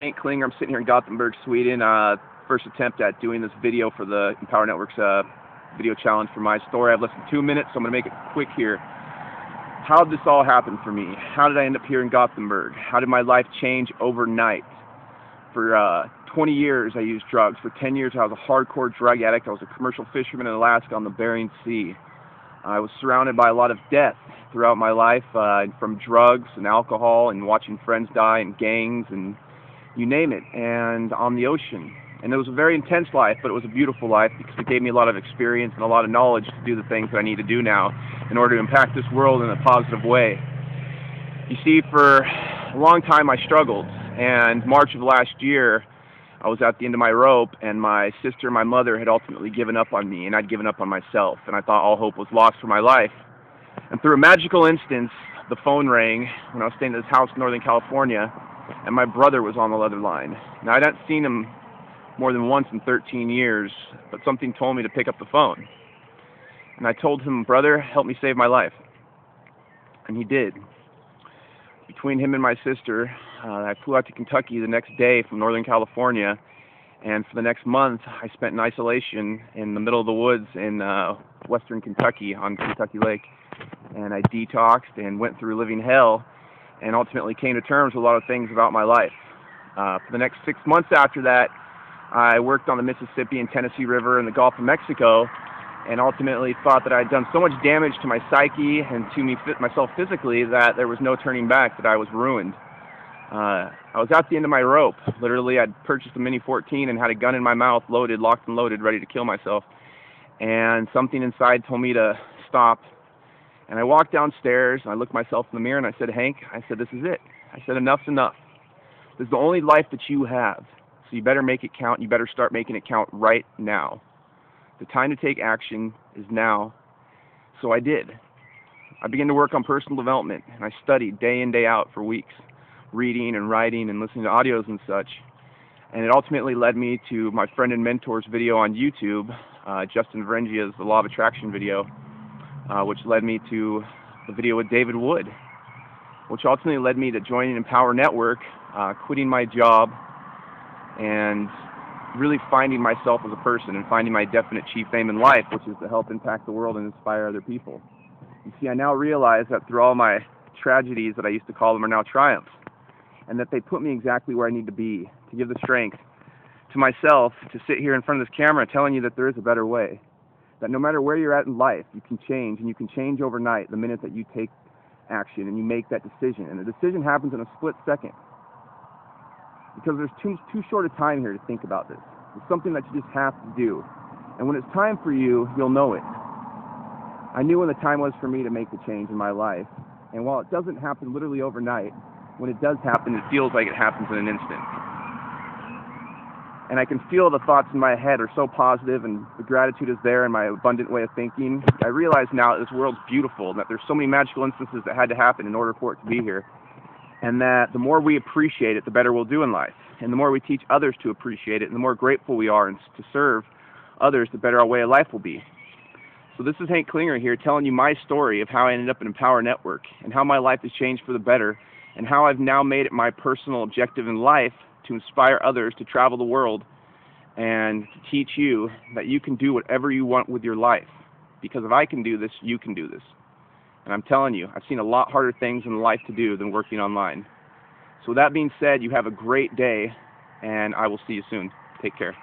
Hank Klinger. I'm sitting here in Gothenburg, Sweden. First attempt at doing this video for the Empower Network's video challenge for my story. I've less than 2 minutes, so I'm going to make it quick here. How did this all happen for me? How did I end up here in Gothenburg? How did my life change overnight? For 20 years, I used drugs. For 10 years, I was a hardcore drug addict. I was a commercial fisherman in Alaska on the Bering Sea. I was surrounded by a lot of death throughout my life, from drugs and alcohol and watching friends die and gangs and you name it, and on the ocean. And it was a very intense life, but it was a beautiful life because it gave me a lot of experience and a lot of knowledge to do the things that I need to do now in order to impact this world in a positive way. You see, for a long time I struggled, and March of last year I was at the end of my rope, and my sister and my mother had ultimately given up on me, and I'd given up on myself, and I thought all hope was lost for my life. And through a magical instance, the phone rang when I was staying at this house in Northern California, and my brother was on the other line. Now, I hadn't seen him more than once in 13 years, but something told me to pick up the phone. And I told him, "Brother, help me save my life." And he did. Between him and my sister, I flew out to Kentucky the next day from Northern California, and for the next month, I spent in isolation in the middle of the woods in western Kentucky on Kentucky Lake. And I detoxed and went through living hell, and ultimately came to terms with a lot of things about my life. For the next 6 months after that, I worked on the Mississippi and Tennessee River and the Gulf of Mexico, and ultimately thought that I had done so much damage to my psyche and to myself physically that there was no turning back, that I was ruined. I was at the end of my rope. Literally, I'd purchased a Mini 14 and had a gun in my mouth, loaded, locked and loaded, ready to kill myself. And something inside told me to stop. And I walked downstairs, and I looked myself in the mirror, and I said, "Hank," I said, "this is it." I said, "Enough's enough. This is the only life that you have, so you better make it count. You better start making it count right now. The time to take action is now." So I did. I began to work on personal development, and I studied day in, day out for weeks, reading and writing and listening to audios and such. And it ultimately led me to my friend and mentor's video on YouTube, Justin Varengia's The Law of Attraction video, which led me to the video with David Wood, which ultimately led me to joining Empower Network, quitting my job, and really finding myself as a person and finding my definite chief aim in life, which is to help impact the world and inspire other people. You see, I now realize that through all my tragedies that I used to call them are now triumphs, and that they put me exactly where I need to be to give the strength to myself to sit here in front of this camera telling you that there is a better way. That no matter where you're at in life, you can change, and you can change overnight the minute that you take action and you make that decision. And the decision happens in a split second. Because there's too short a time here to think about this. It's something that you just have to do. And when it's time for you, you'll know it. I knew when the time was for me to make the change in my life. And while it doesn't happen literally overnight, when it does happen, it feels like it happens in an instant. And I can feel the thoughts in my head are so positive, and the gratitude is there in my abundant way of thinking. I realize now that this world's beautiful, and that there's so many magical instances that had to happen in order for it to be here. And that the more we appreciate it, the better we'll do in life. And the more we teach others to appreciate it, and the more grateful we are to serve others, the better our way of life will be. So this is Hank Klinger here telling you my story of how I ended up in Empower Network, and how my life has changed for the better, and how I've now made it my personal objective in life to inspire others to travel the world and to teach you that you can do whatever you want with your life. Because if I can do this, you can do this. And I'm telling you, I've seen a lot harder things in life to do than working online. So with that being said, you have a great day, and I will see you soon. Take care.